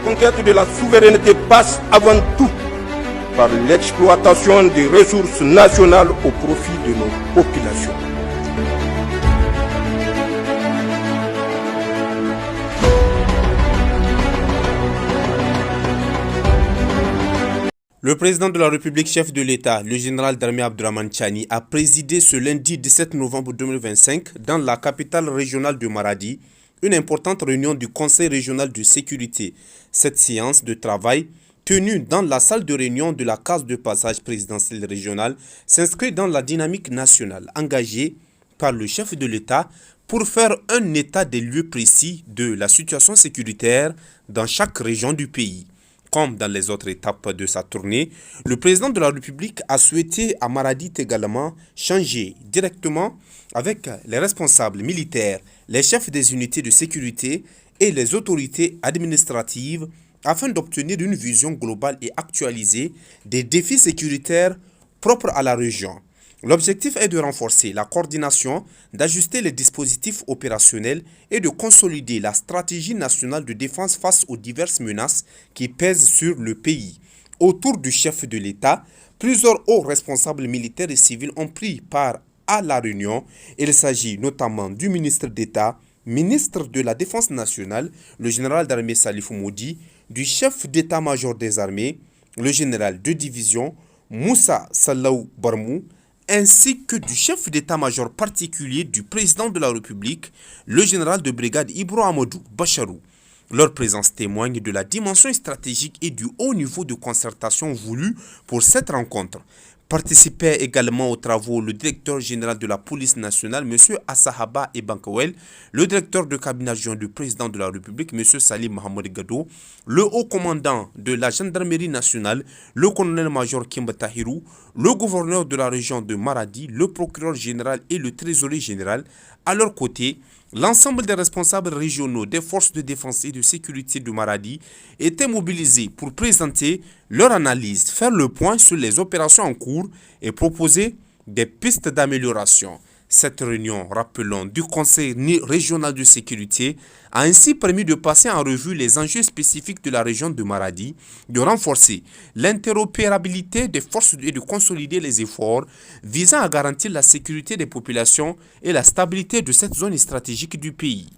conquête de la souveraineté passe avant tout par l'exploitation des ressources nationales au profit de nos populations. Le président de la République, chef de l'État, le général d'armée Abdourahmane Tchani, a présidé ce lundi 17 novembre 2025 dans la capitale régionale de Maradi une importante réunion du Conseil régional de sécurité. Cette séance de travail, tenue dans la salle de réunion de la case de passage présidentielle régionale, s'inscrit dans la dynamique nationale engagée par le chef de l'État pour faire un état des lieux précis de la situation sécuritaire dans chaque région du pays. Comme dans les autres étapes de sa tournée, le président de la République a souhaité à Maradi également changer directement avec les responsables militaires, les chefs des unités de sécurité et les autorités administratives afin d'obtenir une vision globale et actualisée des défis sécuritaires propres à la région. L'objectif est de renforcer la coordination, d'ajuster les dispositifs opérationnels et de consolider la stratégie nationale de défense face aux diverses menaces qui pèsent sur le pays. Autour du chef de l'État, plusieurs hauts responsables militaires et civils ont pris part à la réunion. Il s'agit notamment du ministre d'État, ministre de la Défense nationale, le général d'armée Salifou Moudi, du chef d'état-major des armées, le général de division Moussa Salaou Barmou, ainsi que du chef d'état-major particulier du président de la République, le général de brigade Ibro Amadou Bacharou. Leur présence témoigne de la dimension stratégique et du haut niveau de concertation voulu pour cette rencontre. Participait également aux travaux le directeur général de la police nationale, M. Assahaba Ebankawel, le directeur de cabinet adjoint du président de la République, M. Salim Mohamed Gado, le haut commandant de la gendarmerie nationale, le colonel-major Kimba Tahirou, le gouverneur de la région de Maradi, le procureur général et le trésorier général. À leur côté, l'ensemble des responsables régionaux des forces de défense et de sécurité de Maradi étaient mobilisés pour présenter leur analyse, faire le point sur les opérations en cours et proposer des pistes d'amélioration. Cette réunion, rappelons, du Conseil régional de sécurité a ainsi permis de passer en revue les enjeux spécifiques de la région de Maradi, de renforcer l'interopérabilité des forces et de consolider les efforts visant à garantir la sécurité des populations et la stabilité de cette zone stratégique du pays.